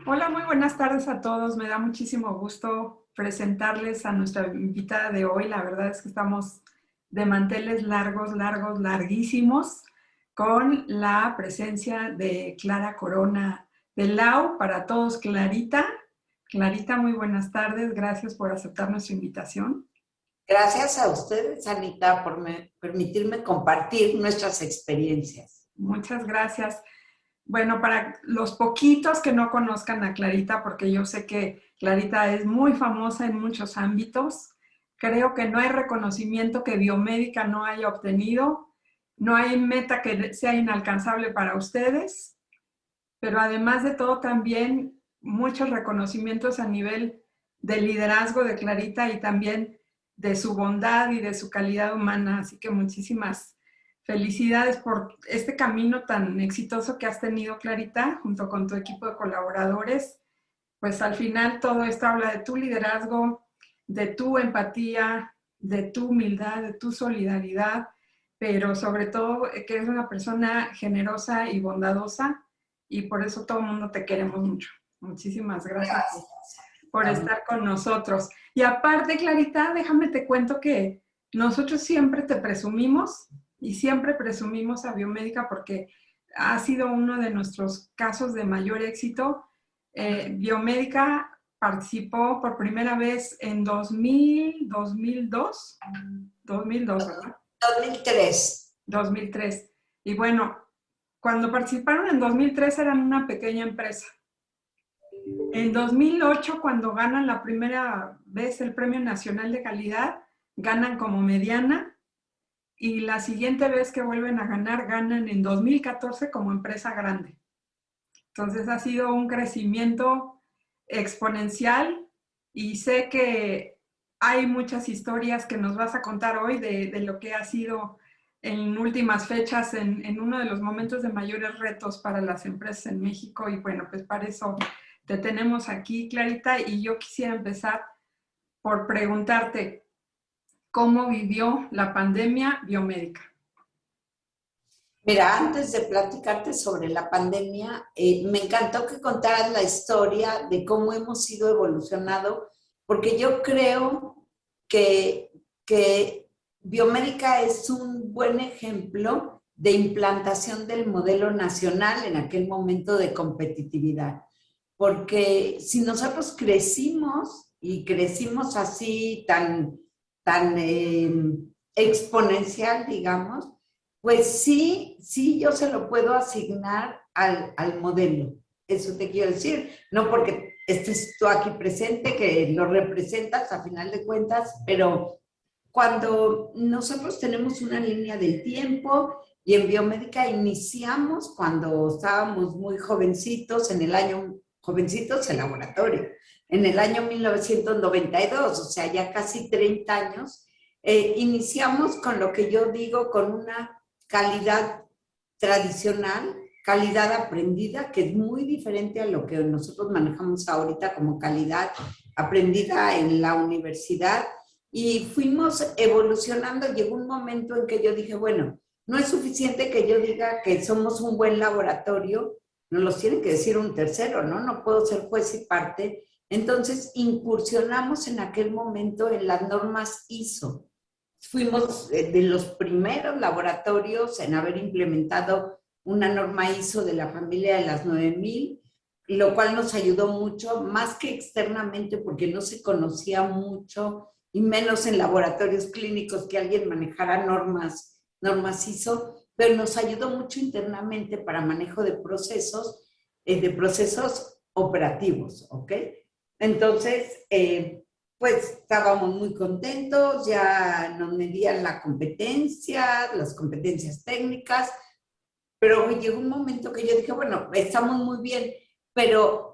Hola, muy buenas tardes a todos. Me da muchísimo gusto presentarles a nuestra invitada de hoy. La verdad es que estamos de manteles largos, largos, larguísimos, con la presencia de Clara Corona de Lau. Para todos, Clarita. Clarita, muy buenas tardes. Gracias por aceptar nuestra invitación. Gracias a ustedes, Anita, por permitirme compartir nuestras experiencias. Muchas gracias. Bueno, para los poquitos que no conozcan a Clarita, porque yo sé que Clarita es muy famosa en muchos ámbitos, creo que no hay reconocimiento que Biomédica no haya obtenido, no hay meta que sea inalcanzable para ustedes, pero además de todo también muchos reconocimientos a nivel de liderazgo de Clarita y también de su bondad y de su calidad humana. Así que muchísimas felicidades por este camino tan exitoso que has tenido, Clarita, junto con tu equipo de colaboradores. Pues al final todo esto habla de tu liderazgo, de tu empatía, de tu humildad, de tu solidaridad, pero sobre todo que eres una persona generosa y bondadosa y por eso todo el mundo te queremos mucho. Muchísimas gracias por Gracias. estar con nosotros. Y aparte, Clarita, déjame te cuento que nosotros siempre te presumimos y siempre presumimos a Biomédica porque ha sido uno de nuestros casos de mayor éxito. Biomédica participó por primera vez en 2002, ¿verdad? 2003. 2003. Y bueno, cuando participaron en 2003 eran una pequeña empresa. En 2008, cuando ganan la primera vez el Premio Nacional de Calidad, ganan como mediana y la siguiente vez que vuelven a ganar, ganan en 2014 como empresa grande. Entonces ha sido un crecimiento exponencial y sé que hay muchas historias que nos vas a contar hoy de lo que ha sido en últimas fechas en uno de los momentos de mayores retos para las empresas en México. Y bueno, pues para eso te tenemos aquí, Clarita, y yo quisiera empezar por preguntarte cómo vivió la pandemia biomédica. Mira, antes de platicarte sobre la pandemia, me encantó que contaras la historia de cómo hemos ido evolucionando, porque yo creo que Biomédica es un buen ejemplo de implantación del modelo nacional en aquel momento de competitividad. Porque si nosotros crecimos y crecimos así tan exponencial, digamos, pues sí, yo se lo puedo asignar al modelo. Eso te quiero decir, no porque estés tú aquí presente, que lo representas a final de cuentas, pero cuando nosotros tenemos una línea del tiempo y en biomédica iniciamos cuando estábamos muy jovencitos, en el año, jovencitos en laboratorio, en el año 1992, o sea, ya casi 30 años, iniciamos con lo que yo digo, con una calidad tradicional, calidad aprendida, que es muy diferente a lo que nosotros manejamos ahorita como calidad aprendida en la universidad. Y fuimos evolucionando. Llegó un momento en que yo dije, bueno, no es suficiente que yo diga que somos un buen laboratorio, nos los tiene que decir un tercero, ¿no? No puedo ser juez y parte. Entonces incursionamos en aquel momento en las normas ISO. Fuimos de los primeros laboratorios en haber implementado una norma ISO de la familia de las 9000, lo cual nos ayudó mucho, más que externamente, porque no se conocía mucho, y menos en laboratorios clínicos que alguien manejara normas ISO, pero nos ayudó mucho internamente para manejo de procesos operativos, ¿ok? Entonces, pues estábamos muy contentos, ya nos medían la competencia, las competencias técnicas, pero llegó un momento que yo dije, bueno, estamos muy bien, pero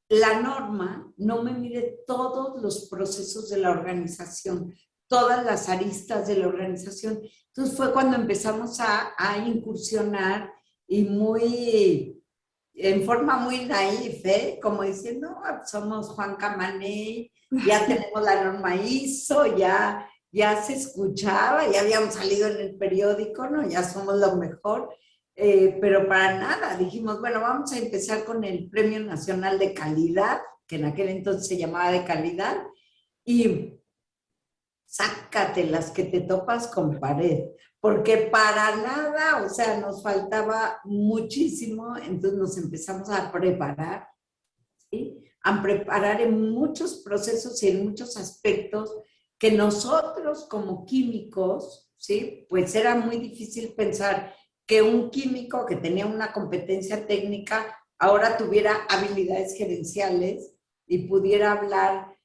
la norma no me mide todos los procesos de la organización, todas las aristas de la organización. Entonces fue cuando empezamos a incursionar y en forma muy naif, ¿eh? Como diciendo, "Ah, somos Juan Camané, ya tenemos la norma ISO, ya se escuchaba, ya habíamos salido en el periódico, ¿no? Ya somos lo mejor. pero para nada. Dijimos, bueno, vamos a empezar con el Premio Nacional de Calidad, que en aquel entonces se llamaba de calidad, y sácate las que te topas con pared, porque para nada, o sea, nos faltaba muchísimo, entonces nos empezamos a preparar, ¿sí? A preparar en muchos procesos y en muchos aspectos que nosotros como químicos, ¿sí? Pues era muy difícil pensar que un químico que tenía una competencia técnica ahora tuviera habilidades gerenciales y pudiera hablar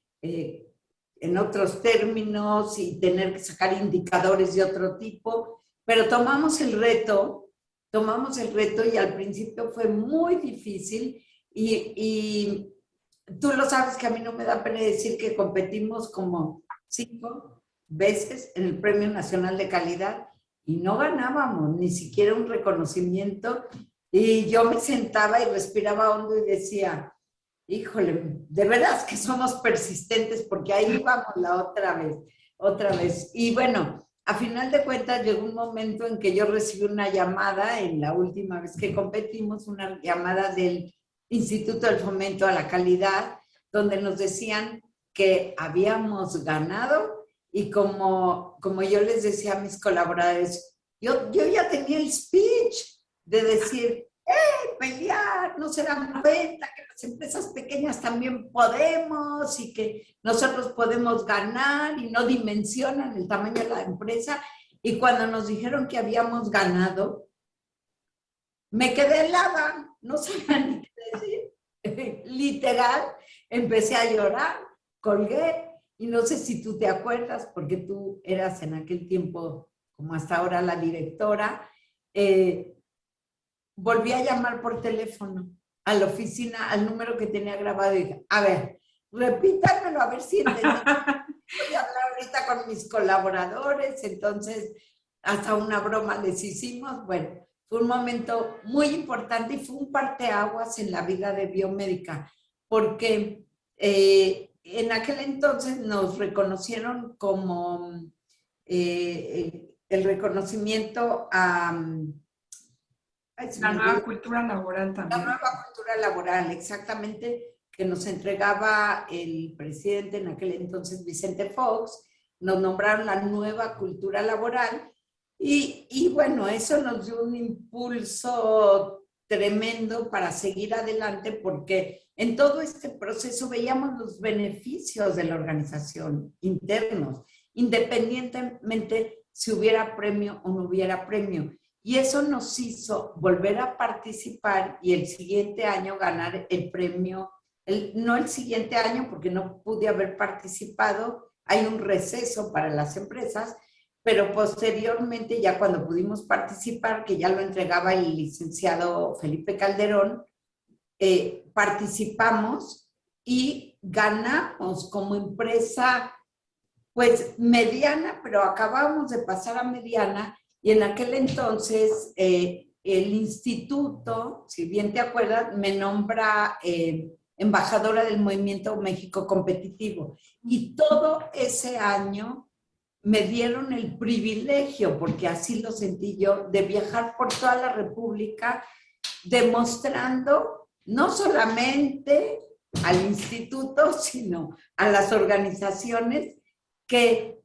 en otros términos y tener que sacar indicadores de otro tipo, pero tomamos el reto y al principio fue muy difícil y tú lo sabes que a mí no me da pena decir que competimos como 5 veces en el Premio Nacional de Calidad y no ganábamos ni siquiera un reconocimiento y yo me sentaba y respiraba hondo y decía, híjole, de veras que somos persistentes porque ahí vamos la otra vez. Y bueno, a final de cuentas llegó un momento en que yo recibí una llamada, en la última vez que competimos, una llamada del Instituto del Fomento a la Calidad, donde nos decían que habíamos ganado y como yo les decía a mis colaboradores, yo ya tenía el speech de decir, pelear, no se dan cuenta que las empresas pequeñas también podemos y que nosotros podemos ganar y no dimensionan el tamaño de la empresa. Y cuando nos dijeron que habíamos ganado, me quedé helada, no sabía ni qué decir. Literal, empecé a llorar, colgué y no sé si tú te acuerdas, porque tú eras en aquel tiempo, como hasta ahora, la directora, volví a llamar por teléfono a la oficina, al número que tenía grabado y dije, a ver, repítanmelo, a ver si entendí. Voy a hablar ahorita con mis colaboradores, entonces hasta una broma les hicimos. Bueno, fue un momento muy importante y fue un parteaguas en la vida de Biomédica, porque en aquel entonces nos reconocieron como el reconocimiento a... La nueva cultura laboral La también. nueva cultura laboral, exactamente, que nos entregaba el presidente en aquel entonces, Vicente Fox, nos nombraron la nueva cultura laboral y bueno, eso nos dio un impulso tremendo para seguir adelante porque en todo este proceso veíamos los beneficios de la organización internos, independientemente si hubiera premio o no hubiera premio. Y eso nos hizo volver a participar y el siguiente año ganar el premio, no el siguiente año porque no pude haber participado, hay un receso para las empresas, pero posteriormente ya cuando pudimos participar, que ya lo entregaba el licenciado Felipe Calderón, participamos y ganamos como empresa pues mediana, pero acabamos de pasar a mediana y en aquel entonces el instituto, si bien te acuerdas, me nombra embajadora del Movimiento México Competitivo. Y todo ese año me dieron el privilegio, porque así lo sentí yo, de viajar por toda la República demostrando no solamente al instituto, sino a las organizaciones que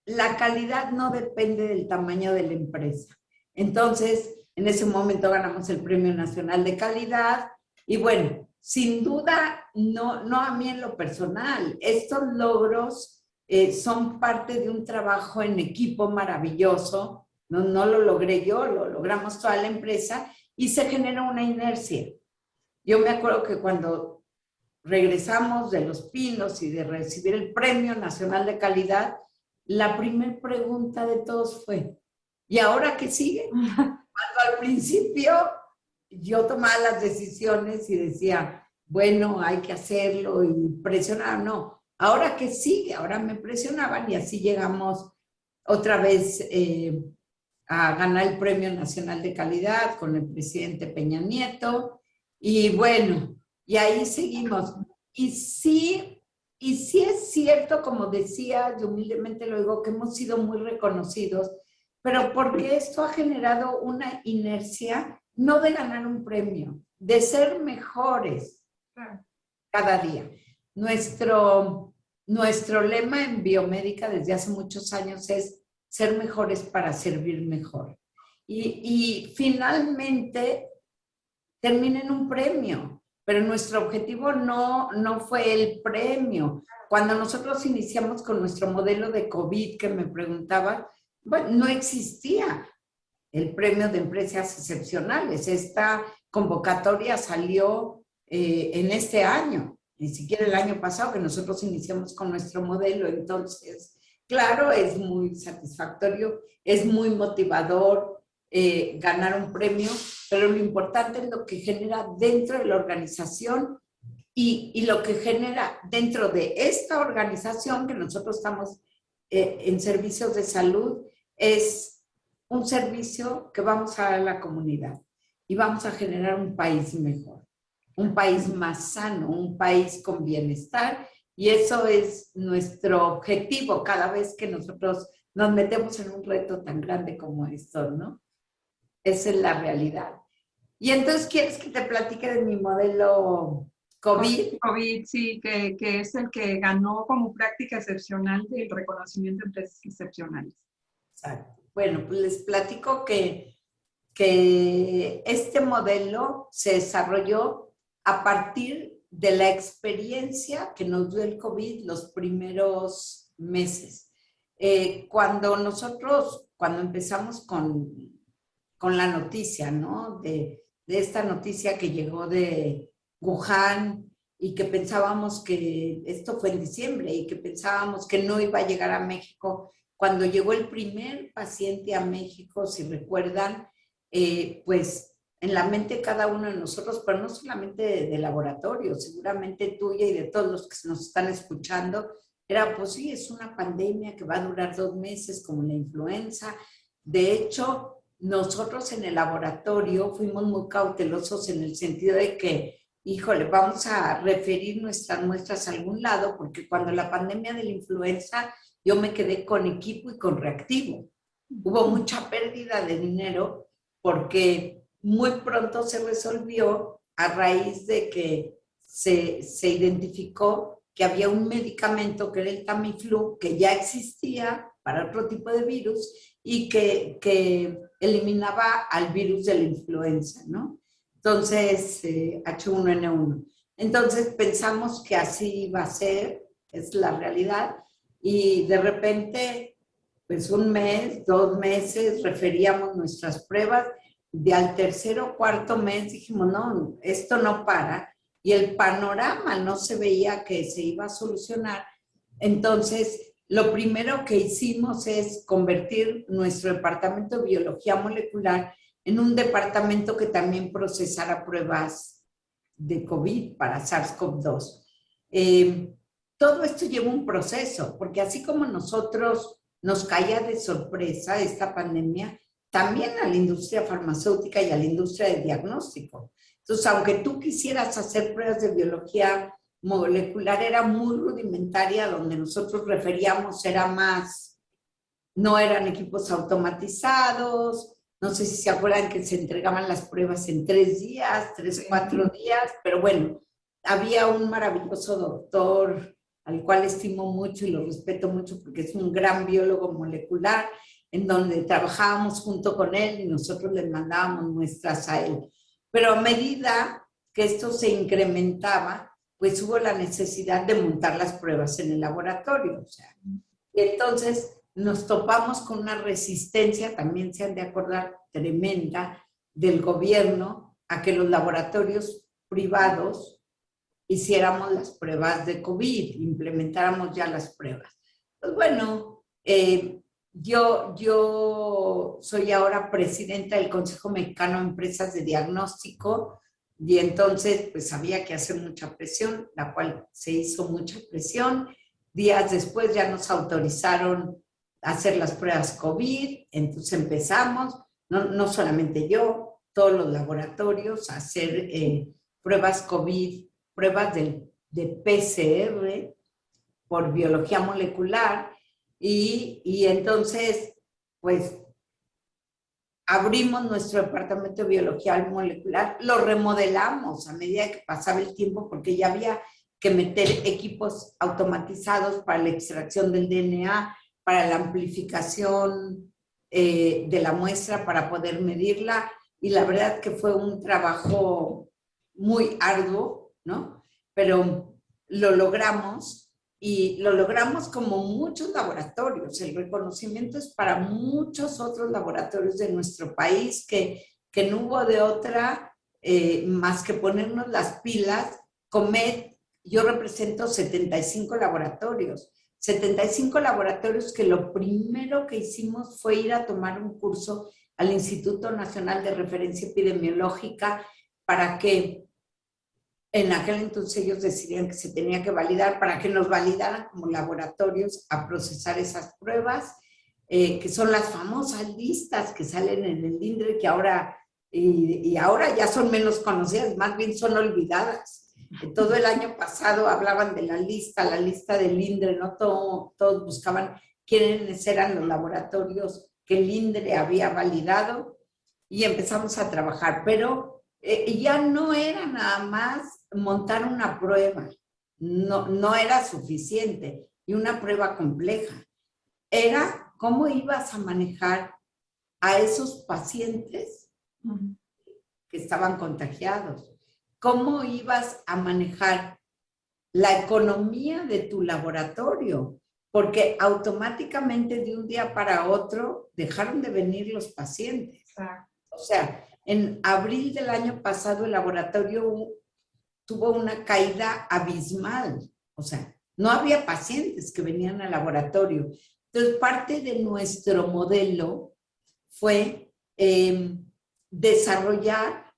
la calidad no depende del tamaño de la empresa. Entonces, en ese momento ganamos el Premio Nacional de Calidad y bueno, sin duda, no a mí en lo personal, estos logros son parte de un trabajo en equipo maravilloso, no lo logré yo, lo logramos toda la empresa y se genera una inercia. Yo me acuerdo que cuando regresamos de Los Pinos y de recibir el Premio Nacional de Calidad, la primera pregunta de todos fue, ¿y ahora qué sigue? Cuando al principio yo tomaba las decisiones y decía, bueno, hay que hacerlo y presionar, no, ¿ahora qué sigue? Ahora me presionaban y así llegamos otra vez a ganar el Premio Nacional de Calidad con el presidente Peña Nieto y bueno, y ahí seguimos. Y sí es cierto, como decía, yo humildemente lo digo, que hemos sido muy reconocidos, pero porque esto ha generado una inercia no de ganar un premio, de ser mejores cada día. Nuestro lema en biomédica desde hace muchos años es ser mejores para servir mejor. Y finalmente termina en un premio, pero nuestro objetivo no fue el premio. Cuando nosotros iniciamos con nuestro modelo de COVID, que me preguntaba, bueno, no existía el premio de empresas excepcionales. Esta convocatoria salió en este año, ni siquiera el año pasado que nosotros iniciamos con nuestro modelo. Entonces, claro, es muy satisfactorio, es muy motivador ganar un premio, pero lo importante es lo que genera dentro de la organización y lo que genera dentro de esta organización que nosotros estamos en servicios de salud es un servicio que vamos a dar a la comunidad y vamos a generar un país mejor, un país más sano, un país con bienestar, y eso es nuestro objetivo cada vez que nosotros nos metemos en un reto tan grande como esto, ¿no? Esa es la realidad. Y entonces, ¿quieres que te platique de mi modelo COVID? COVID, sí, que es el que ganó como práctica excepcional del reconocimiento de empresas excepcionales. Exacto. Bueno, pues les platico que este modelo se desarrolló a partir de la experiencia que nos dio el COVID los primeros meses. Cuando empezamos con la noticia, ¿no? De esta noticia que llegó de Wuhan y que pensábamos que esto fue en diciembre y que pensábamos que no iba a llegar a México. Cuando llegó el primer paciente a México, si recuerdan, pues en la mente de cada uno de nosotros, pero no solamente de laboratorio, seguramente tuya y de todos los que nos están escuchando, era, pues sí, es una pandemia que va a durar 2 meses como la influenza. De hecho, nosotros en el laboratorio fuimos muy cautelosos en el sentido de que, híjole, vamos a referir nuestras muestras a algún lado, porque cuando la pandemia de la influenza, yo me quedé con equipo y con reactivo. Hubo mucha pérdida de dinero porque muy pronto se resolvió a raíz de que se identificó que había un medicamento que era el Tamiflu, que ya existía para otro tipo de virus y que eliminaba al virus de la influenza, ¿no? Entonces, H1N1. Entonces pensamos que así iba a ser, es la realidad, y de repente, pues 1 mes, 2 meses, referíamos nuestras pruebas, de al tercer o cuarto mes dijimos, no, esto no para, y el panorama no se veía que se iba a solucionar. Entonces, lo primero que hicimos es convertir nuestro departamento de biología molecular en un departamento que también procesara pruebas de COVID para SARS-CoV-2. Todo esto lleva un proceso, porque así como nosotros nos caía de sorpresa esta pandemia, también a la industria farmacéutica y a la industria de diagnóstico. Entonces, aunque tú quisieras hacer pruebas de biología molecular, era muy rudimentaria, donde nosotros referíamos, era más, no eran equipos automatizados, no sé si se acuerdan que se entregaban las pruebas en 3 días, 3, 4 días, pero bueno, había un maravilloso doctor al cual estimo mucho y lo respeto mucho porque es un gran biólogo molecular, en donde trabajábamos junto con él y nosotros le mandábamos muestras a él. Pero a medida que esto se incrementaba, pues hubo la necesidad de montar las pruebas en el laboratorio. O sea, y entonces nos topamos con una resistencia, también se han de acordar, tremenda, del gobierno a que los laboratorios privados hiciéramos las pruebas de COVID, implementáramos ya las pruebas. Pues bueno, yo soy ahora presidenta del Consejo Mexicano de Empresas de Diagnóstico y entonces pues había que hacer mucha presión, la cual se hizo mucha presión. Días después ya nos autorizaron a hacer las pruebas COVID, entonces empezamos, no solamente yo, todos los laboratorios a hacer pruebas COVID, pruebas de PCR por biología molecular y entonces pues abrimos nuestro departamento de biología molecular, lo remodelamos a medida que pasaba el tiempo porque ya había que meter equipos automatizados para la extracción del DNA, para la amplificación de la muestra, para poder medirla. Y la verdad que fue un trabajo muy arduo, ¿no? Pero lo logramos y lo logramos como muchos laboratorios. El reconocimiento es para muchos otros laboratorios de nuestro país que no hubo de otra más que ponernos las pilas. Comed, yo represento 75 laboratorios. 75 laboratorios que lo primero que hicimos fue ir a tomar un curso al Instituto Nacional de Referencia Epidemiológica para que en aquel entonces ellos decidían que se tenía que validar para que nos validaran como laboratorios a procesar esas pruebas, que son las famosas listas que salen en el INDRE, que ahora, y ahora ya son menos conocidas, más bien son olvidadas. Todo el año pasado hablaban de la lista del INDRE, ¿no? Todos buscaban quiénes eran los laboratorios que el INDRE había validado y empezamos a trabajar, pero ya no era nada más montar una prueba, no era suficiente, y una prueba compleja. Era cómo ibas a manejar a esos pacientes que estaban contagiados, cómo ibas a manejar la economía de tu laboratorio, porque automáticamente de un día para otro dejaron de venir los pacientes. O sea, en abril del año pasado el laboratorio tuvo una caída abismal. O sea, no había pacientes que venían al laboratorio. Entonces, parte de nuestro modelo fue desarrollar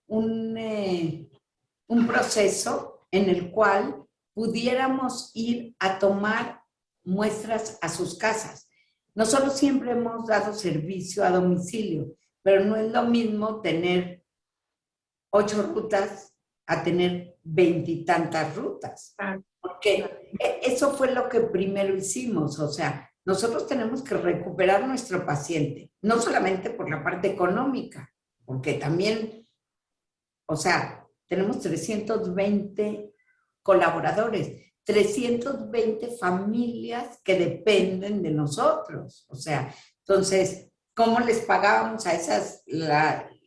un proceso en el cual pudiéramos ir a tomar muestras a sus casas. Nosotros siempre hemos dado servicio a domicilio, pero no es lo mismo tener 8 rutas a tener 20 y tantas rutas. Porque eso fue lo que primero hicimos. O sea, nosotros tenemos que recuperar nuestro paciente, no solamente por la parte económica, porque también, o sea, tenemos 320 colaboradores, 320 familias que dependen de nosotros. O sea, entonces, ¿cómo les pagábamos a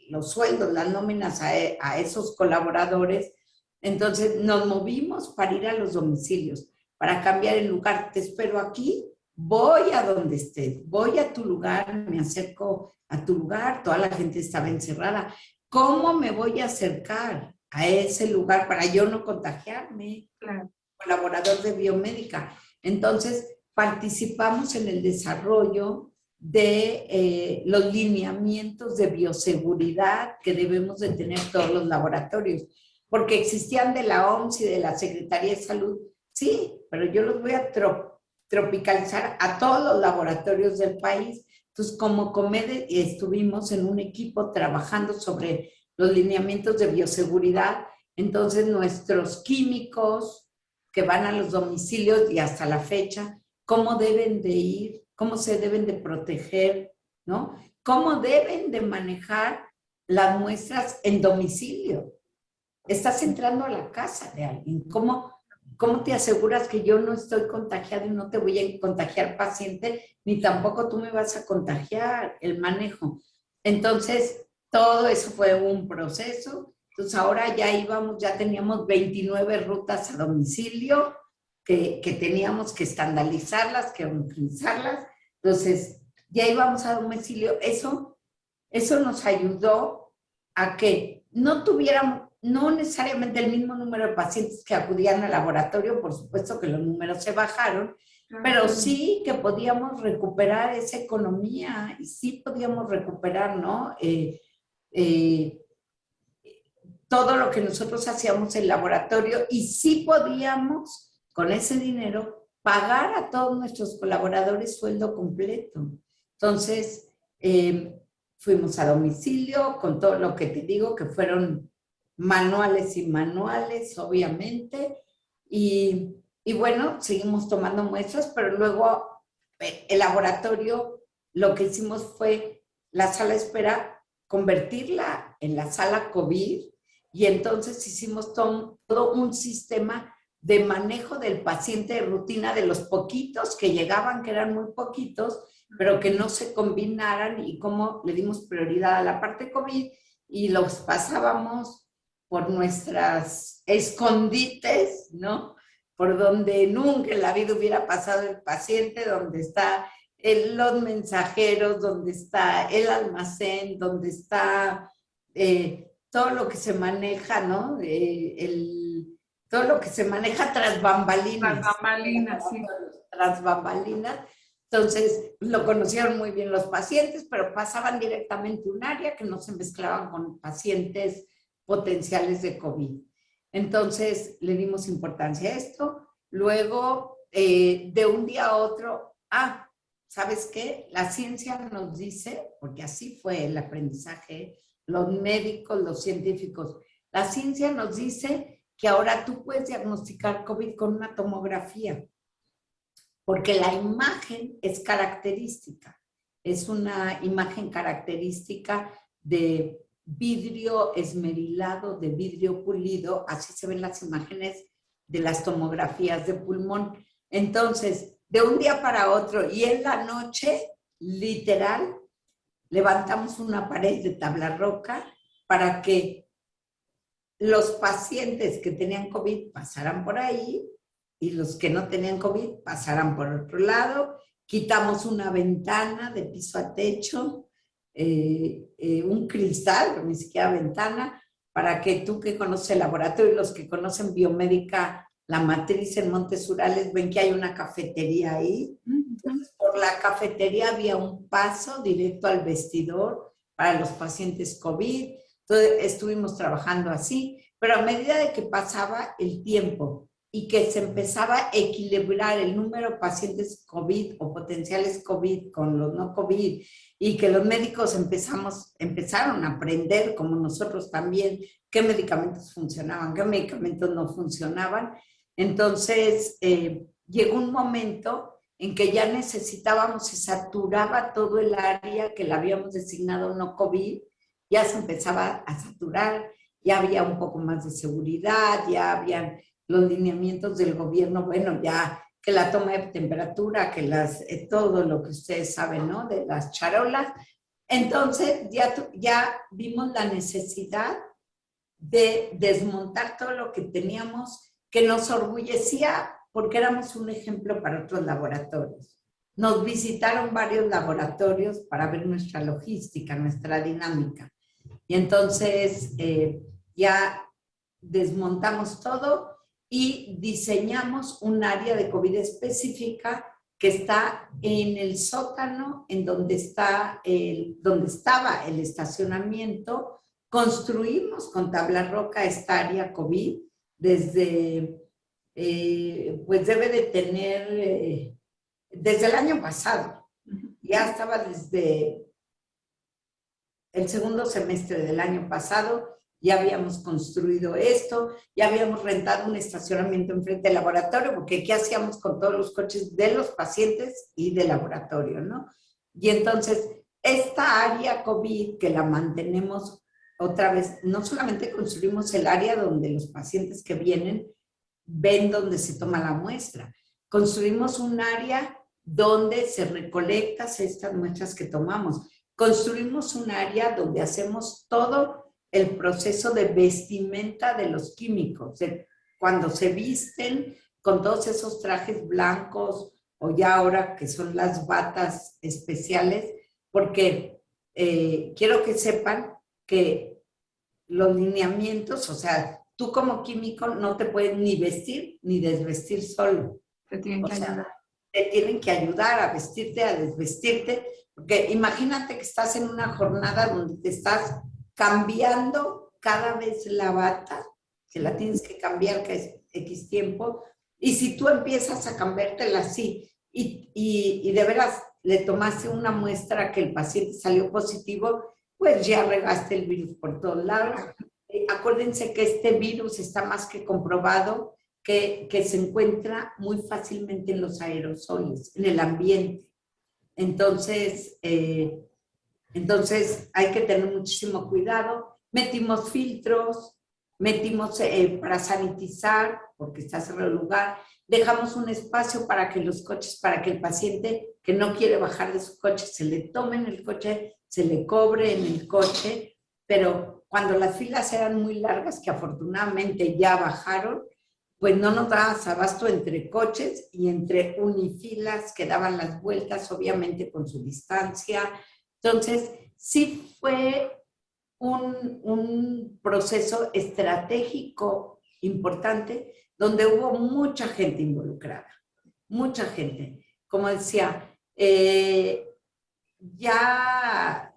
los sueldos, las nóminas a esos colaboradores? Entonces nos movimos para ir a los domicilios, para cambiar el lugar. Te espero aquí, voy a donde estés, voy a tu lugar, me acerco a tu lugar, toda la gente estaba encerrada. ¿Cómo me voy a acercar a ese lugar para yo no contagiarme? Claro. Colaborador de biomédica. Entonces, participamos en el desarrollo de los lineamientos de bioseguridad que debemos de tener todos los laboratorios, porque existían de la OMS y de la Secretaría de Salud, sí, pero yo los voy a tropicalizar a todos los laboratorios del país. Entonces, como Comed estuvimos en un equipo trabajando sobre los lineamientos de bioseguridad. Entonces, nuestros químicos que van a los domicilios y hasta la fecha, cómo deben de ir, cómo se deben de proteger, ¿no? Cómo deben de manejar las muestras en domicilio. Estás entrando a la casa de alguien. ¿Cómo te aseguras que yo no estoy contagiado y no te voy a contagiar paciente, ni tampoco tú me vas a contagiar? El manejo. Entonces, todo eso fue un proceso. Entonces, ahora ya teníamos 29 rutas a domicilio que teníamos que estandarizarlas, que utilizarlas. Entonces, ya íbamos a domicilio. Eso nos ayudó a que no tuviéramos, no necesariamente el mismo número de pacientes que acudían al laboratorio, por supuesto que los números se bajaron, pero sí que podíamos recuperar esa economía y sí podíamos recuperar, ¿no? Todo lo que nosotros hacíamos en el laboratorio y sí podíamos, con ese dinero, pagar a todos nuestros colaboradores sueldo completo. Entonces, fuimos a domicilio con todo lo que te digo, que fueron manuales y manuales, obviamente, y bueno, seguimos tomando muestras, pero luego el laboratorio lo que hicimos fue la sala de espera, convertirla en la sala COVID, y entonces hicimos todo un sistema de manejo del paciente de rutina, de los poquitos que llegaban, que eran muy poquitos, pero que no se combinaran, y cómo le dimos prioridad a la parte COVID y los pasábamos por nuestras escondites, ¿no? Por donde nunca en la vida hubiera pasado el paciente, donde está los mensajeros, donde está el almacén, donde está todo lo que se maneja, ¿no? Todo lo que se maneja tras bambalinas. Tras bambalinas, sí. Tras bambalinas. Entonces, lo conocieron muy bien los pacientes, pero pasaban directamente a un área que no se mezclaban con pacientes potenciales de COVID. Entonces, le dimos importancia a esto. Luego, de un día a otro, ¿sabes qué? La ciencia nos dice, porque así fue el aprendizaje, los médicos, los científicos, la ciencia nos dice que ahora tú puedes diagnosticar COVID con una tomografía, porque la imagen es característica, es una imagen característica de vidrio esmerilado, de vidrio pulido, así se ven las imágenes de las tomografías de pulmón. Entonces, de un día para otro y en la noche, literal, levantamos una pared de tabla roca para que los pacientes que tenían COVID pasaran por ahí y los que no tenían COVID pasaran por otro lado. Quitamos una ventana de piso a techo, un cristal, ni siquiera ventana, para que tú que conoces el laboratorio y los que conocen Biomédica La Matriz en Montes Urales, ven que hay una cafetería ahí. Entonces, por la cafetería había un paso directo al vestidor para los pacientes COVID. Entonces, estuvimos trabajando así, pero a medida de que pasaba el tiempo y que se empezaba a equilibrar el número de pacientes COVID o potenciales COVID con los no COVID, y que los médicos empezaron a aprender, como nosotros también, qué medicamentos funcionaban, qué medicamentos no funcionaban. Entonces, llegó un momento en que ya necesitábamos, se saturaba todo el área que le habíamos designado no COVID, ya se empezaba a saturar, ya había un poco más de seguridad, ya habían los lineamientos del gobierno, bueno, ya que la toma de temperatura, que todo lo que ustedes saben, ¿no? De las charolas. Entonces ya vimos la necesidad de desmontar todo lo que teníamos, que nos orgullecía porque éramos un ejemplo para otros laboratorios. Nos visitaron varios laboratorios para ver nuestra logística, nuestra dinámica. Y entonces ya desmontamos todo y diseñamos un área de COVID específica que está en el sótano, en donde estaba el estacionamiento. Construimos con tabla roca esta área COVID desde, pues debe de tener, desde el año pasado. Ya estaba desde el segundo semestre del año pasado, ya habíamos construido esto, ya habíamos rentado un estacionamiento enfrente del laboratorio, porque ¿qué hacíamos con todos los coches de los pacientes y del laboratorio, no? Y entonces, esta área COVID que la mantenemos otra vez, no solamente construimos el área donde los pacientes que vienen ven donde se toma la muestra, construimos un área donde se recolectan estas muestras que tomamos, construimos un área donde hacemos todo el proceso de vestimenta de los químicos, cuando se visten con todos esos trajes blancos o ya ahora que son las batas especiales, porque quiero que sepan que los lineamientos, o sea, tú como químico no te puedes ni vestir ni desvestir solo. Te tienen que ayudar. Te tienen que ayudar a vestirte, a desvestirte, porque imagínate que estás en una jornada donde te estás cambiando cada vez la bata, que la tienes que cambiar cada X tiempo, y si tú empiezas a cambiártela así, y de veras le tomaste una muestra que el paciente salió positivo, pues ya regaste el virus por todos lados. Acuérdense que este virus está más que comprobado que se encuentra muy fácilmente en los aerosoles, en el ambiente. Entonces, entonces hay que tener muchísimo cuidado. Metimos filtros, metimos para sanitizar, porque está cerrado el lugar. Dejamos un espacio para que los coches, para que el paciente que no quiere bajar de su coche, se le tome en el coche, se le cobre en el coche. Pero cuando las filas eran muy largas, que afortunadamente ya bajaron, pues no nos dábamos abasto entre coches y entre unifilas que daban las vueltas, obviamente con su distancia. Entonces, sí fue un proceso estratégico importante donde hubo mucha gente involucrada, mucha gente. Como decía, ya,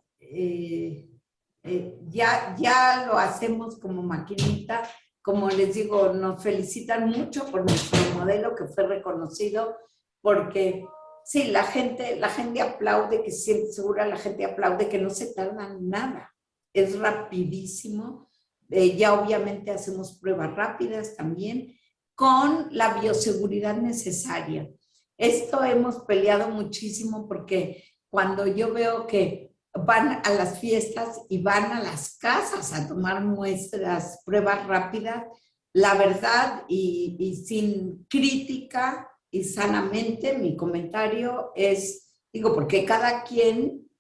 ya lo hacemos como maquinita. Como les digo, nos felicitan mucho por nuestro modelo que fue reconocido, porque sí, la gente aplaude, que se siente segura, la gente aplaude que no se tarda nada, es rapidísimo. Ya obviamente hacemos pruebas rápidas también, con la bioseguridad necesaria. Esto hemos peleado muchísimo porque cuando yo veo que van a las fiestas y van a las casas a tomar muestras, pruebas rápidas, la verdad y sin crítica y sanamente, mi comentario es, digo, porque cada quien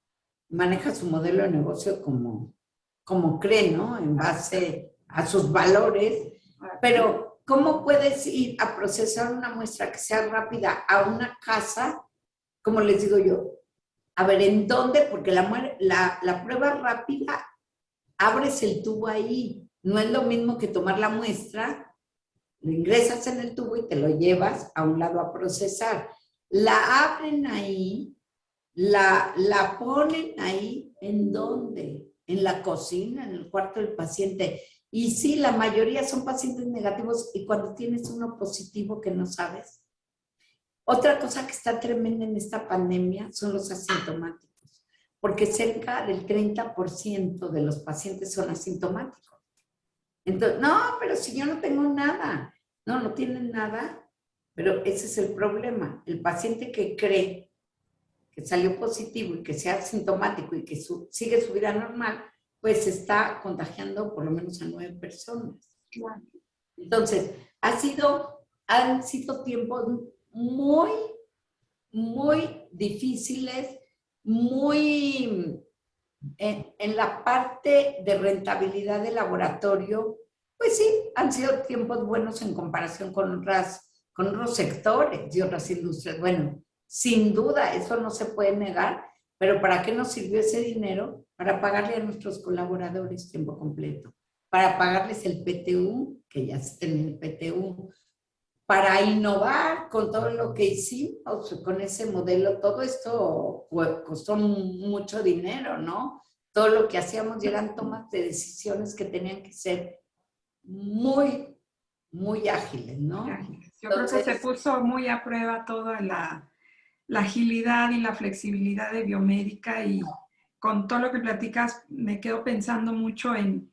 maneja su modelo de negocio como cree, ¿no? En base a sus valores, pero ¿cómo puedes ir a procesar una muestra que sea rápida a una casa, como les digo yo? A ver, ¿en dónde? Porque la prueba rápida, abres el tubo ahí. No es lo mismo que tomar la muestra, lo ingresas en el tubo y te lo llevas a un lado a procesar. La abren ahí, la ponen ahí, ¿en dónde? En la cocina, en el cuarto del paciente. Y sí, la mayoría son pacientes negativos y cuando tienes uno positivo que no sabes. Otra cosa que está tremenda en esta pandemia son los asintomáticos, porque cerca del 30% de los pacientes son asintomáticos. Entonces, no, pero si yo no tengo nada, no tienen nada, pero ese es el problema. El paciente que cree que salió positivo y que sea asintomático y que sigue su vida normal, pues está contagiando por lo menos a 9 personas. Entonces, han sido tiempos muy, muy difíciles, muy en la parte de rentabilidad del laboratorio, pues sí, han sido tiempos buenos en comparación con otros sectores y otras industrias. Bueno, sin duda, eso no se puede negar, pero ¿para qué nos sirvió ese dinero? Para pagarle a nuestros colaboradores tiempo completo, para pagarles el PTU, que ya estén en el PTU, para innovar con todo lo que hicimos, con ese modelo. Todo esto costó mucho dinero, ¿no? Todo lo que hacíamos eran tomas de decisiones que tenían que ser muy, muy ágiles, ¿no? Yo creo que se puso muy a prueba toda la agilidad y la flexibilidad de biomédica, y con todo lo que platicas me quedo pensando mucho en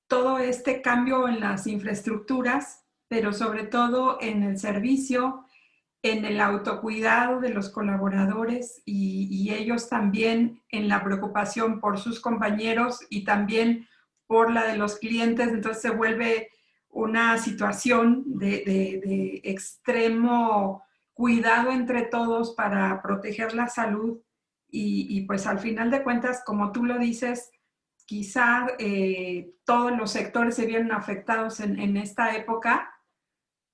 todo este cambio en las infraestructuras, pero sobre todo en el servicio, en el autocuidado de los colaboradores y ellos también en la preocupación por sus compañeros y también por la de los clientes. Entonces se vuelve una situación de extremo cuidado entre todos para proteger la salud y pues al final de cuentas, como tú lo dices, quizá todos los sectores se vieron afectados en esta época,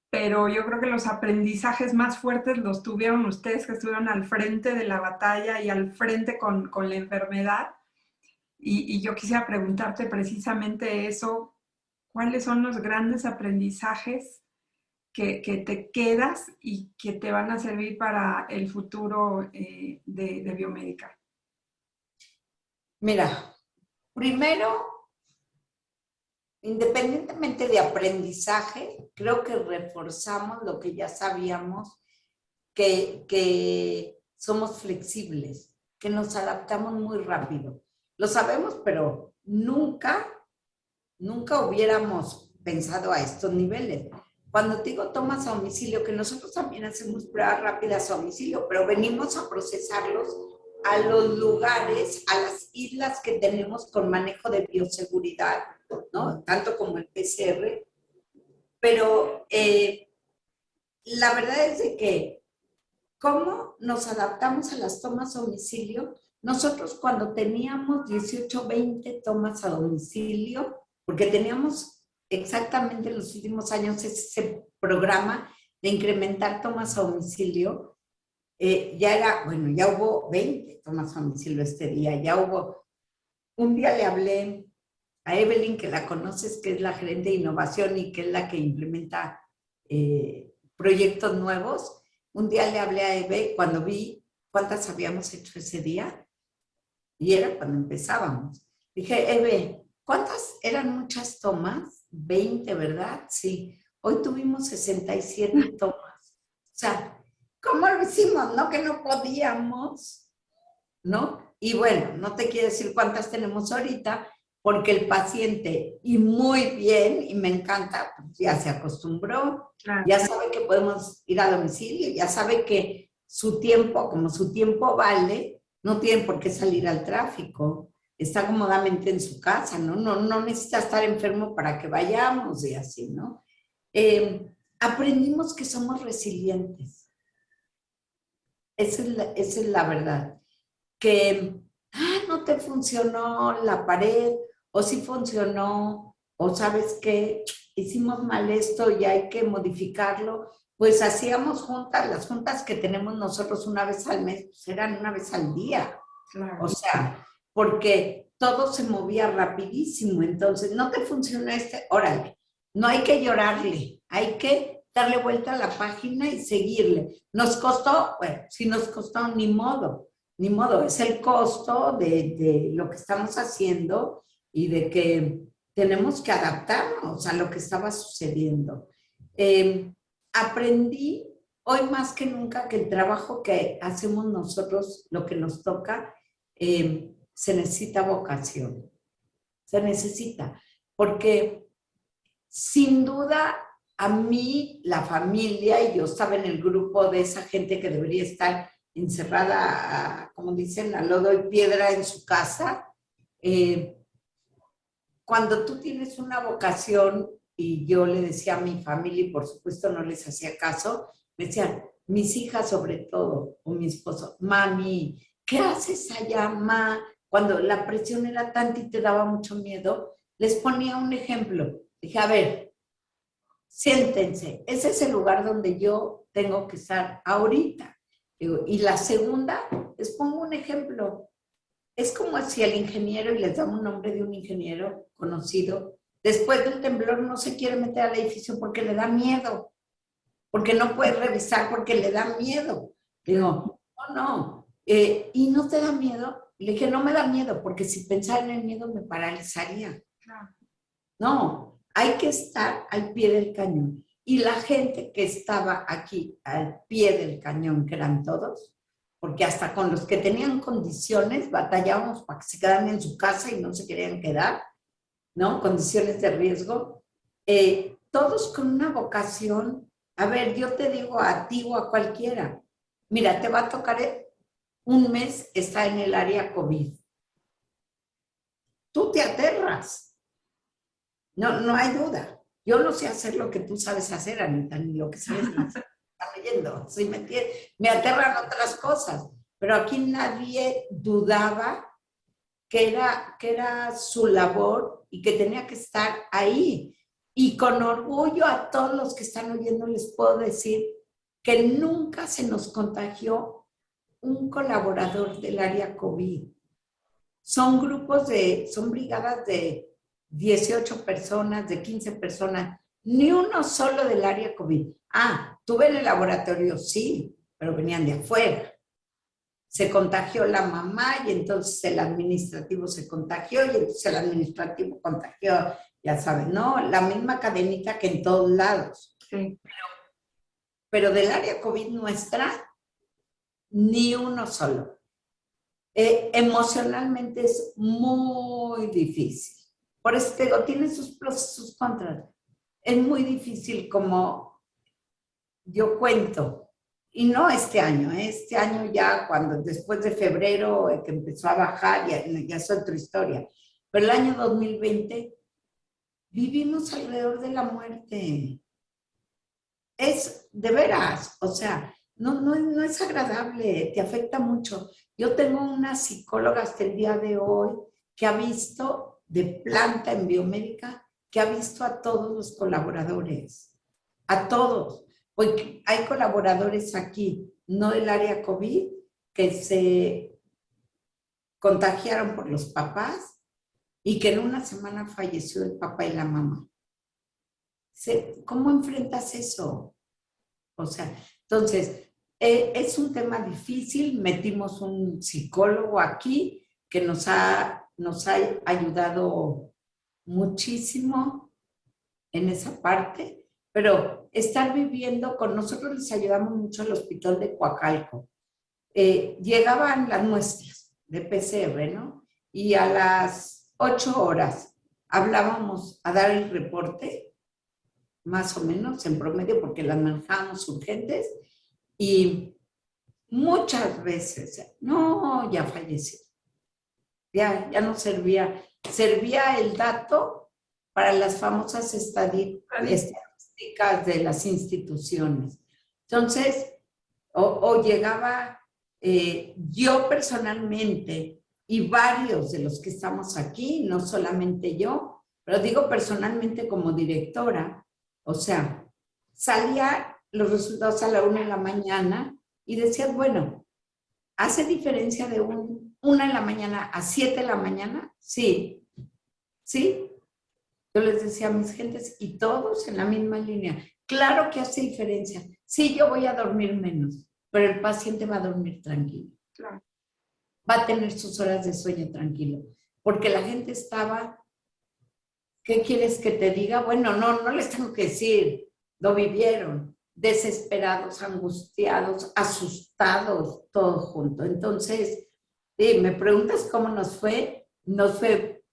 pero yo creo que los aprendizajes más fuertes los tuvieron ustedes que estuvieron al frente de la batalla y al frente con la enfermedad. Y yo quisiera preguntarte precisamente eso, ¿cuáles son los grandes aprendizajes que te quedas y que te van a servir para el futuro de biomédica? Mira, primero, independientemente de aprendizaje, creo que reforzamos lo que ya sabíamos, que somos flexibles, que nos adaptamos muy rápido. Lo sabemos, pero nunca hubiéramos pensado a estos niveles. cuando te digo tomas a domicilio, que nosotros también hacemos pruebas rápidas a domicilio, pero venimos a procesarlos a los lugares, a las islas que tenemos con manejo de bioseguridad, ¿no? Tanto como el PCR. Pero la verdad es de que, ¿cómo nos adaptamos a las tomas a domicilio? Nosotros cuando teníamos 18, 20 tomas a domicilio, porque teníamos exactamente en los últimos años ese programa de incrementar tomas a domicilio, ya era, bueno, ya hubo 20 tomas a domicilio este día, ya hubo, un día le hablé a Evelyn, que la conoces, que es la gerente de innovación y que es la que implementa proyectos nuevos. Un día le hablé a Eve cuando vi cuántas habíamos hecho ese día, y era cuando empezábamos. Dije, Eve, ¿cuántas? Eran muchas tomas, 20, ¿verdad? Sí. Hoy tuvimos 67 tomas. O sea, ¿cómo lo hicimos? No, que no podíamos, ¿no? Y bueno, no te quiero decir cuántas tenemos ahorita, porque el paciente, y muy bien, y me encanta, pues ya se acostumbró, claro. Ya sabe que podemos ir a domicilio, ya sabe que su tiempo, como su tiempo vale, no tiene por qué salir al tráfico, está cómodamente en su casa, ¿no? No necesita estar enfermo para que vayamos y así, ¿no? Aprendimos que somos resilientes. Esa es la verdad. Que no te funcionó la pared, o sí funcionó, o sabes que hicimos mal esto y hay que modificarlo, pues hacíamos juntas, las juntas que tenemos nosotros una vez al mes, pues eran una vez al día. Claro. O sea, porque todo se movía rapidísimo, entonces no te funciona órale, no hay que llorarle, hay que darle vuelta a la página y seguirle. Nos costó, bueno, si nos costó, ni modo, es el costo de lo que estamos haciendo y de que tenemos que adaptarnos a lo que estaba sucediendo. Aprendí hoy más que nunca que el trabajo que hacemos nosotros, lo que nos toca, se necesita vocación. Se necesita, porque sin duda a mí, la familia, y yo estaba en el grupo de esa gente que debería estar encerrada, como dicen, a lodo y piedra en su casa. Cuando tú tienes una vocación, y yo le decía a mi familia, y por supuesto no les hacía caso, me decían, mis hijas sobre todo, o mi esposo, mami, ¿qué haces allá, ma? Cuando la presión era tanta y te daba mucho miedo, les ponía un ejemplo. Dije, a ver, siéntense, ese es el lugar donde yo tengo que estar ahorita. Y la segunda, les pongo un ejemplo. Es como si el ingeniero, y les damos un nombre de un ingeniero conocido, después del temblor no se quiere meter al edificio porque le da miedo, porque no puede revisar porque le da miedo. Digo, no. ¿Y no te da miedo? Le dije, no me da miedo, porque si pensara en el miedo me paralizaría. No, hay que estar al pie del cañón. Y la gente que estaba aquí al pie del cañón, que eran todos, porque hasta con los que tenían condiciones batallábamos para que se quedaran en su casa y no se querían quedar, ¿no? Condiciones de riesgo. Todos con una vocación. A ver, yo te digo a ti o a cualquiera, mira, te va a tocar un mes estar en el área COVID. Tú te aterras. No hay duda. Yo no sé hacer lo que tú sabes hacer, Anita, ni lo que sabes hacer. Leyendo, ¿sí me entiendes? Me aterran otras cosas, pero aquí nadie dudaba que era su labor y que tenía que estar ahí. Y con orgullo a todos los que están oyendo les puedo decir que nunca se nos contagió un colaborador del área COVID. Son son brigadas de 18 personas, de 15 personas, ni uno solo del área COVID. Tuve en el laboratorio, sí, pero venían de afuera. Se contagió la mamá y entonces el administrativo se contagió y entonces el administrativo contagió, ya saben, ¿no? La misma cadenita que en todos lados. Sí. Pero del área COVID nuestra, ni uno solo. Emocionalmente es muy difícil. Por eso te digo, tiene sus pros y sus contras. Es muy difícil como yo cuento, y no este año ya cuando después de febrero que empezó a bajar, ya es otra historia, pero el año 2020 vivimos alrededor de la muerte. Es de veras, o sea, no es agradable, te afecta mucho. Yo tengo una psicóloga hasta el día de hoy que ha visto de planta en biomédica, que ha visto a todos los colaboradores, a todos, porque hay colaboradores aquí, no del área COVID, que se contagiaron por los papás y que en una semana falleció el papá y la mamá. ¿Cómo enfrentas eso? O sea, entonces, es un tema difícil. Metimos un psicólogo aquí que nos ha ayudado muchísimo en esa parte, pero estar viviendo con nosotros les ayudamos mucho al hospital de Coacalco. Llegaban las muestras de PCR, ¿no? Y a las 8 horas hablábamos a dar el reporte, más o menos en promedio, porque las manejábamos urgentes, y muchas veces, no, ya falleció, ya no servía el dato para las famosas estadísticas de las instituciones. Entonces, o llegaba yo personalmente y varios de los que estamos aquí, no solamente yo, pero digo personalmente como directora, o sea, salía los resultados a la 1 de la mañana y decías, bueno, ¿hace diferencia de 1 de la mañana a 7 de la mañana? Sí, sí. Yo les decía a mis gentes y todos en la misma línea. Claro que hace diferencia. Sí, yo voy a dormir menos, pero el paciente va a dormir tranquilo. Claro. Va a tener sus horas de sueño tranquilo. Porque la gente estaba, ¿qué quieres que te diga? Bueno, no les tengo que decir, lo vivieron, desesperados, angustiados, asustados, todo junto. Entonces, me preguntas cómo nos fue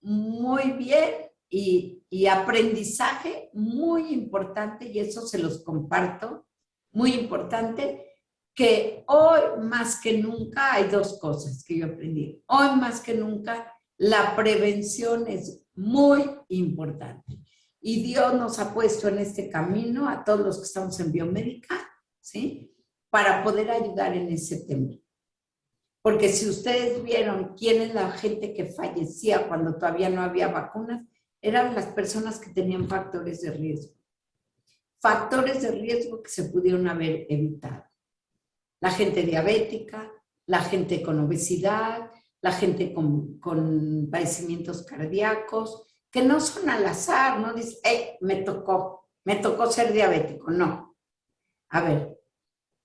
muy bien y aprendizaje muy importante, y eso se los comparto, muy importante, que hoy más que nunca hay dos cosas que yo aprendí. Hoy más que nunca la prevención es muy importante. Y Dios nos ha puesto en este camino a todos los que estamos en biomédica, ¿sí? Para poder ayudar en ese tema. Porque si ustedes vieron quién es la gente que fallecía cuando todavía no había vacunas, eran las personas que tenían factores de riesgo. Factores de riesgo que se pudieron haber evitado. La gente diabética, la gente con obesidad, la gente con padecimientos cardíacos, que no son al azar, no dices, me tocó ser diabético. No. A ver,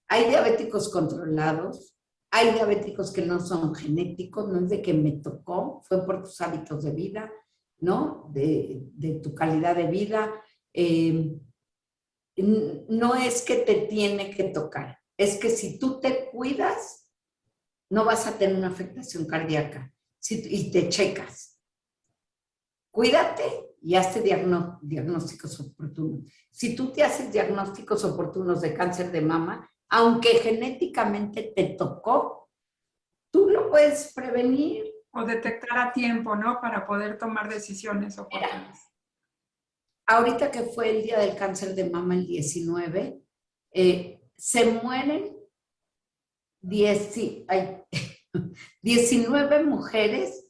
hay diabéticos controlados, hay diabéticos que no son genéticos, no es de que me tocó, fue por tus hábitos de vida, ¿no? De tu calidad de vida. No es que te tiene que tocar, es que si tú te cuidas, no vas a tener una afectación cardíaca y te checas. Cuídate y hazte diagnósticos oportunos. Si tú te haces diagnósticos oportunos de cáncer de mama, aunque genéticamente te tocó, tú lo puedes prevenir. O detectar a tiempo, ¿no? Para poder tomar decisiones oportunas. Ahorita que fue el Día del Cáncer de Mama el 19, se mueren 19 mujeres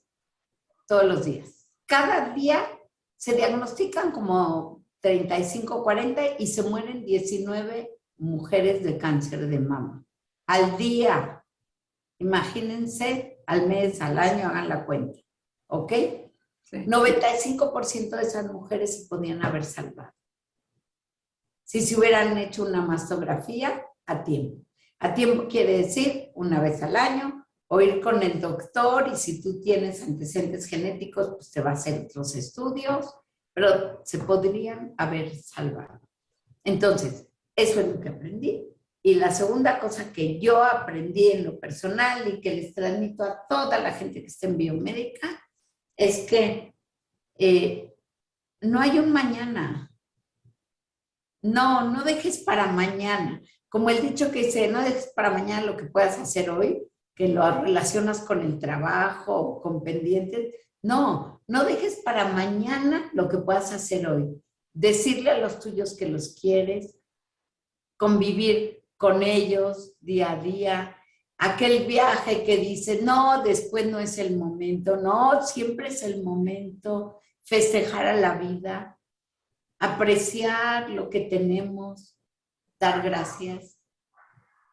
todos los días. Cada día se diagnostican como 35, 40 y se mueren 19 mujeres de cáncer de mama. Al día. Imagínense, al mes, al año, hagan la cuenta. ¿Ok? Sí. 95% de esas mujeres se podían haber salvado. Si se hubieran hecho una mastografía a tiempo. A tiempo quiere decir una vez al año, o ir con el doctor, y si tú tienes antecedentes genéticos, pues te va a hacer otros estudios, pero se podrían haber salvado. Entonces, eso es lo que aprendí. Y la segunda cosa que yo aprendí en lo personal y que les transmito a toda la gente que está en biomédica es que no hay un mañana. No, no dejes para mañana. Como el dicho que dice, no dejes para mañana lo que puedas hacer hoy, que lo relacionas con el trabajo o con pendientes. No, no dejes para mañana lo que puedas hacer hoy. Decirle a los tuyos que los quieres, convivir con ellos día a día. Aquel viaje que dice, no, después no es el momento, no, siempre es el momento. Festejar a la vida, apreciar lo que tenemos, dar gracias,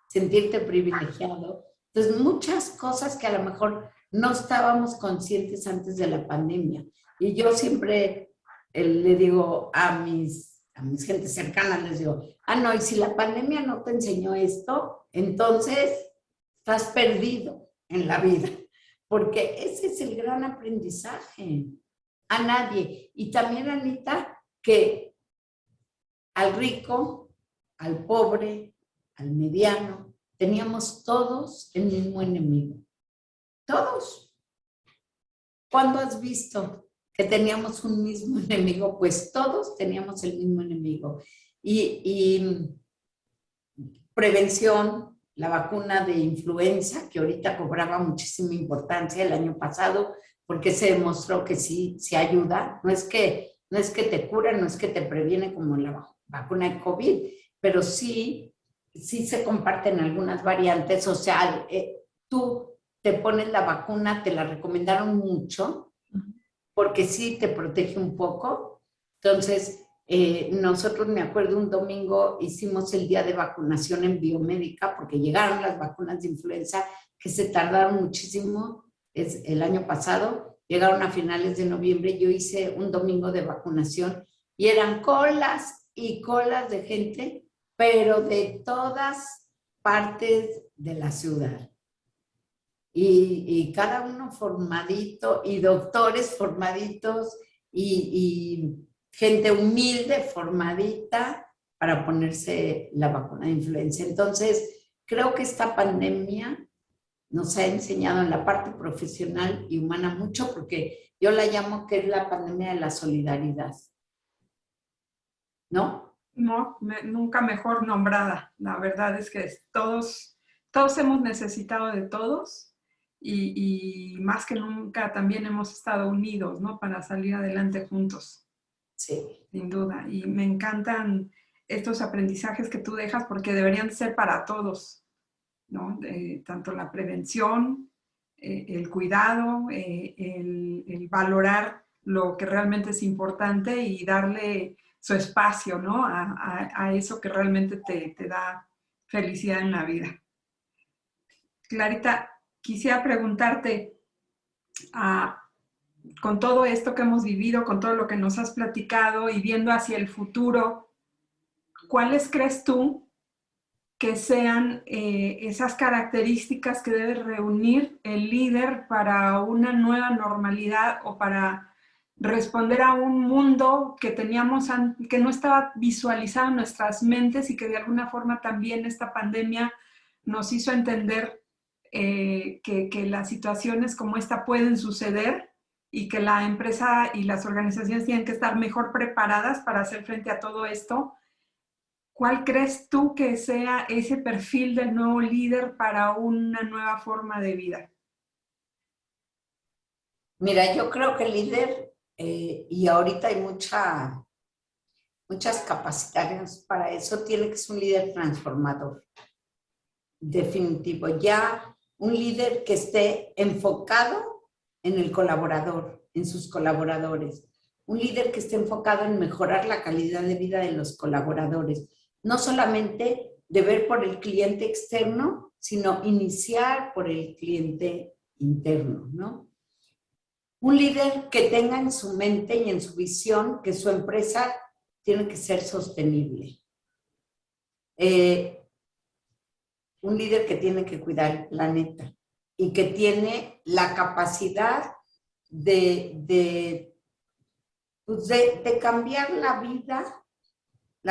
sentirte privilegiado. Entonces, muchas cosas que a lo mejor no estábamos conscientes antes de la pandemia. Y yo siempre le digo a mis gentes cercanas, les digo, no, y si la pandemia no te enseñó esto, entonces estás perdido en la vida, porque ese es el gran aprendizaje. A nadie. Y también, Anita, que al rico, al pobre, al mediano, teníamos todos el mismo enemigo. Todos. ¿Cuándo has visto que teníamos un mismo enemigo? Pues todos teníamos el mismo enemigo. Y prevención, la vacuna de influenza, que ahorita cobraba muchísima importancia el año pasado, porque se demostró que sí ayuda. No es que te cura, no es que te previene como la vacuna de COVID, pero sí se comparten algunas variantes. O sea, tú te pones la vacuna, te la recomendaron mucho, porque sí te protege un poco. Entonces, nosotros, me acuerdo, un domingo hicimos el día de vacunación en biomédica, porque llegaron las vacunas de influenza, que se tardaron muchísimo, es el año pasado, llegaron a finales de noviembre. Yo hice un domingo de vacunación y eran colas y colas de gente, pero de todas partes de la ciudad. Y cada uno formadito, y doctores formaditos, y gente humilde formadita para ponerse la vacuna de influenza. Entonces, creo que esta pandemia nos ha enseñado en la parte profesional y humana mucho, porque yo la llamo que es la pandemia de la solidaridad, ¿no? No, nunca mejor nombrada. La verdad es que todos hemos necesitado de todos y más que nunca también hemos estado unidos, ¿no? Para salir adelante juntos. Sí. Sin duda. Y me encantan estos aprendizajes que tú dejas porque deberían ser para todos, ¿no? Tanto la prevención, el cuidado, el valorar lo que realmente es importante y darle su espacio, ¿no? A eso que realmente te da felicidad en la vida. Clarita, quisiera preguntarte, ah, con todo esto que hemos vivido, con todo lo que nos has platicado y viendo hacia el futuro, ¿cuáles crees tú que sean esas características que debe reunir el líder para una nueva normalidad o para responder a un mundo que teníamos, que no estaba visualizado en nuestras mentes y que de alguna forma también esta pandemia nos hizo entender que las situaciones como esta pueden suceder y que la empresa y las organizaciones tienen que estar mejor preparadas para hacer frente a todo esto? ¿Cuál crees tú que sea ese perfil del nuevo líder para una nueva forma de vida? Mira, yo creo que el líder, y ahorita hay muchas capacidades para eso, tiene que ser un líder transformador, definitivo. Ya un líder que esté enfocado en el colaborador, en sus colaboradores. Un líder que esté enfocado en mejorar la calidad de vida de los colaboradores. No solamente de ver por el cliente externo, sino iniciar por el cliente interno, ¿no? Un líder que tenga en su mente y en su visión que su empresa tiene que ser sostenible. Un líder que tiene que cuidar el planeta y que tiene la capacidad de cambiar la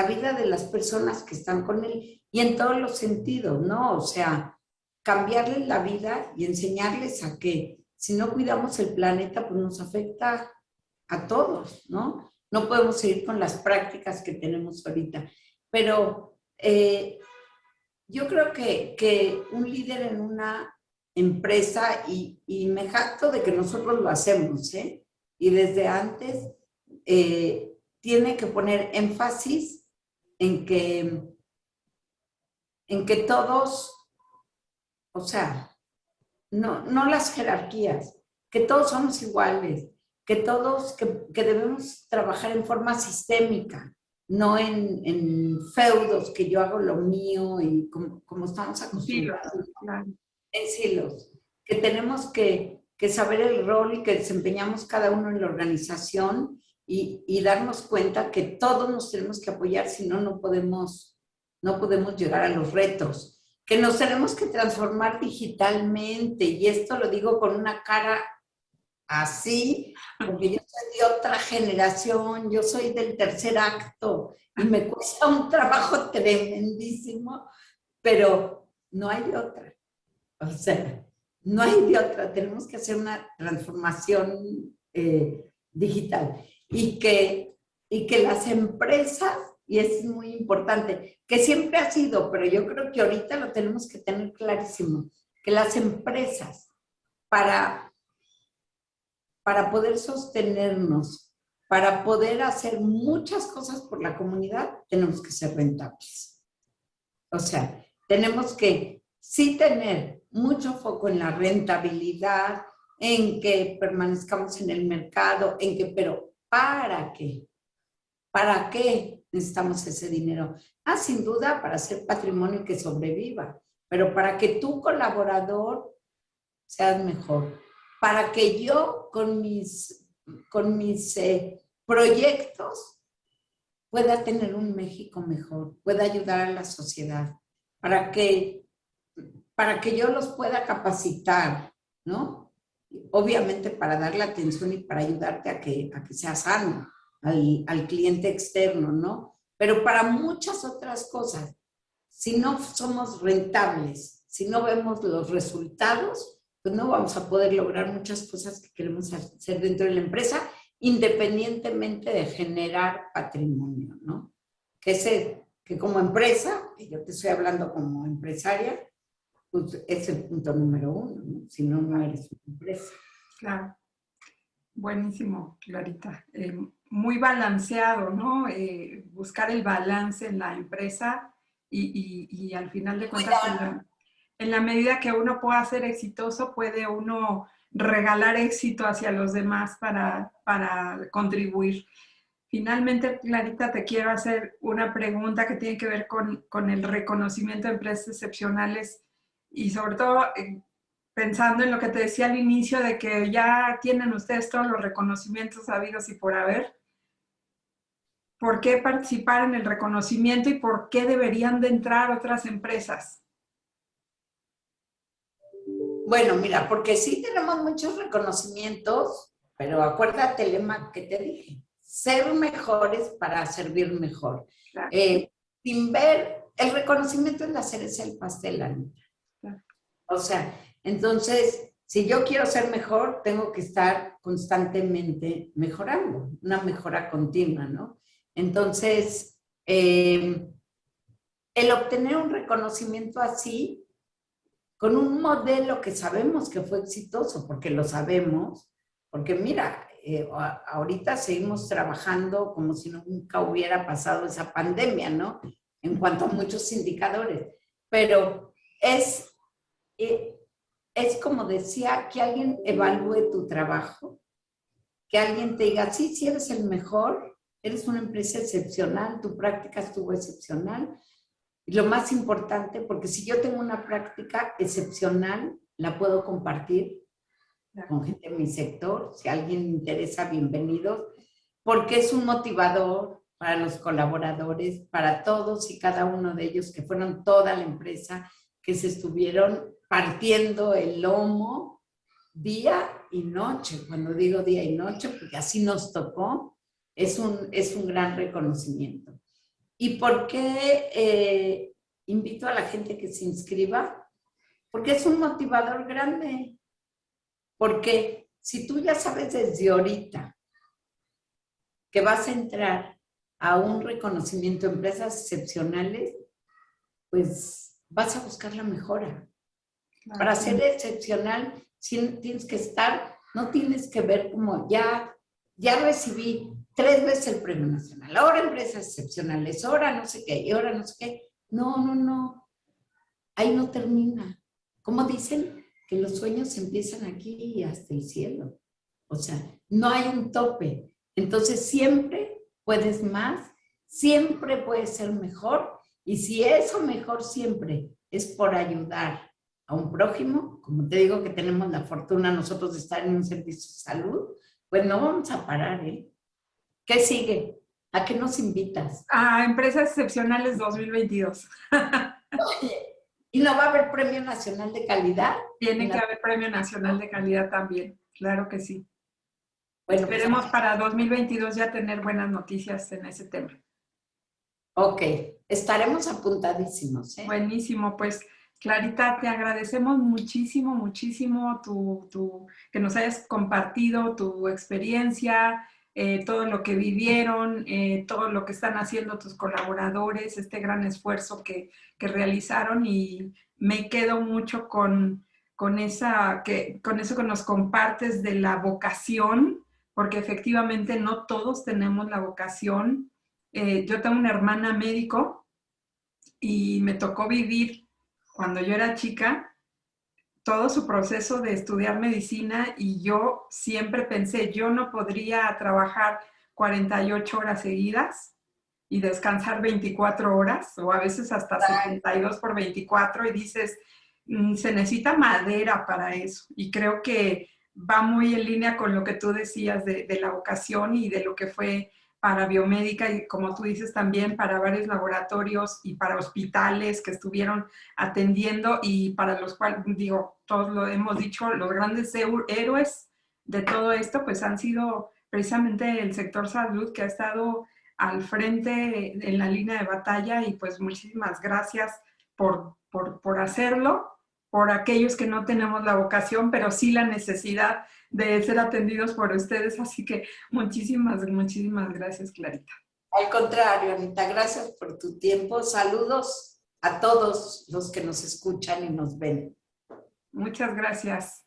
vida de las personas que están con él, y en todos los sentidos, ¿no? O sea, cambiarles la vida y enseñarles a que si no cuidamos el planeta, pues nos afecta a todos, ¿no? no podemos seguir con las prácticas que tenemos ahorita. Pero yo creo que un líder en una empresa, y me jacto de que nosotros lo hacemos, y desde antes, tiene que poner énfasis en que todos, o sea, no las jerarquías, que todos somos iguales, que todos, que debemos trabajar en forma sistémica, no en feudos, que yo hago lo mío y como estamos acostumbrados, Claro. en silos, que tenemos que saber el rol y que desempeñamos cada uno en la organización y darnos cuenta que todos nos tenemos que apoyar, si no, no podemos llegar a los retos, que nos tenemos que transformar digitalmente, y esto lo digo con una cara así, porque yo soy de otra generación, yo soy del tercer acto, y me cuesta un trabajo tremendísimo, pero no hay de otra. O sea, no hay de otra, tenemos que hacer una transformación digital, y que las empresas, y es muy importante, que siempre ha sido, pero yo creo que ahorita lo tenemos que tener clarísimo, que las empresas, para poder sostenernos, para poder hacer muchas cosas por la comunidad, tenemos que ser rentables. O sea, tenemos que sí tener mucho foco en la rentabilidad, en que permanezcamos en el mercado, pero ¿para qué? ¿Para qué necesitamos ese dinero? Sin duda, para hacer patrimonio que sobreviva, pero para que tu colaborador seas mejor, para que yo con mis proyectos pueda tener un México mejor, pueda ayudar a la sociedad, para que yo los pueda capacitar, ¿no? Obviamente para darle atención y para ayudarte a que sea sano al cliente externo, ¿no? Pero para muchas otras cosas, si no somos rentables, si no vemos los resultados, pues no vamos a poder lograr muchas cosas que queremos hacer dentro de la empresa, independientemente de generar patrimonio, ¿no? Que como empresa, y yo te estoy hablando como empresaria, pues es el punto número uno, ¿no? Si no, no eres una empresa. Claro. Buenísimo, Clarita. Muy balanceado, ¿no? Buscar el balance en la empresa y al final de cuentas, en la medida que uno pueda ser exitoso, puede uno regalar éxito hacia los demás para contribuir. Finalmente, Clarita, te quiero hacer una pregunta que tiene que ver con el reconocimiento de empresas excepcionales y sobre todo pensando en lo que te decía al inicio de que ya tienen ustedes todos los reconocimientos habidos y por haber. ¿Por qué participar en el reconocimiento y por qué deberían de entrar otras empresas? Bueno, mira, porque sí tenemos muchos reconocimientos, pero acuérdate el lema que te dije: ser mejores para servir mejor. Claro. Sin ver, el reconocimiento es la cereza del pastel, Anita. Claro. O sea, entonces, si yo quiero ser mejor, tengo que estar constantemente mejorando, una mejora continua, ¿no? Entonces, el obtener un reconocimiento así, con un modelo que sabemos que fue exitoso, porque lo sabemos, porque mira, ahorita seguimos trabajando como si nunca hubiera pasado esa pandemia, ¿no? En cuanto a muchos indicadores, pero es como decía, que alguien evalúe tu trabajo, que alguien te diga: sí, sí eres el mejor, eres una empresa excepcional, tu práctica estuvo excepcional. Y lo más importante, porque si yo tengo una práctica excepcional, la puedo compartir con gente de mi sector. Si a alguien le interesa, bienvenidos, porque es un motivador para los colaboradores, para todos y cada uno de ellos, que fueron toda la empresa, que se estuvieron partiendo el lomo día y noche. Cuando digo día y noche, porque así nos tocó, es un gran reconocimiento. ¿Y por qué invito a la gente que se inscriba? Porque es un motivador grande. Porque si tú ya sabes desde ahorita que vas a entrar a un reconocimiento de empresas excepcionales, pues vas a buscar la mejora. Claro. Para ser excepcional, tienes que estar, no tienes que ver como ya recibí 3 veces el premio nacional, ahora empresas excepcionales, ahora no sé qué, y ahora no sé qué. No, ahí no termina. Como dicen, que los sueños empiezan aquí y hasta el cielo. O sea, no hay un tope. Entonces siempre puedes más, siempre puedes ser mejor, y si eso mejor siempre es por ayudar a un prójimo, como te digo que tenemos la fortuna nosotros de estar en un servicio de salud, pues no vamos a parar, ¿eh? ¿Qué sigue? ¿A qué nos invitas? A Empresas Excepcionales 2022. Oye, ¿y no va a haber Premio Nacional de Calidad? Tiene que haber Premio Nacional de Calidad también, claro que sí. Bueno, pues, Esperemos para 2022 ya tener buenas noticias en ese tema. ok, estaremos apuntadísimos, ¿eh? Buenísimo, pues Clarita, te agradecemos muchísimo, que nos hayas compartido tu experiencia, todo lo que vivieron, todo lo que están haciendo tus colaboradores, este gran esfuerzo que realizaron, y me quedo mucho con eso que nos compartes de la vocación, porque efectivamente no todos tenemos la vocación. Yo tengo una hermana médico y me tocó vivir cuando yo era chica todo su proceso de estudiar medicina, y yo siempre pensé, yo no podría trabajar 48 horas seguidas y descansar 24 horas o a veces hasta 72 por 24, y dices, se necesita madera para eso, y creo que va muy en línea con lo que tú decías de la vocación y de lo que fue para biomédica, y como tú dices también para varios laboratorios y para hospitales que estuvieron atendiendo, y para los cuales, digo, todos lo hemos dicho, los grandes héroes de todo esto pues han sido precisamente el sector salud, que ha estado al frente en la línea de batalla, y pues muchísimas gracias por hacerlo, por aquellos que no tenemos la vocación, pero sí la necesidad de ser atendidos por ustedes. Así que muchísimas gracias, Clarita. Al contrario, Anita, gracias por tu tiempo. Saludos a todos los que nos escuchan y nos ven. Muchas gracias.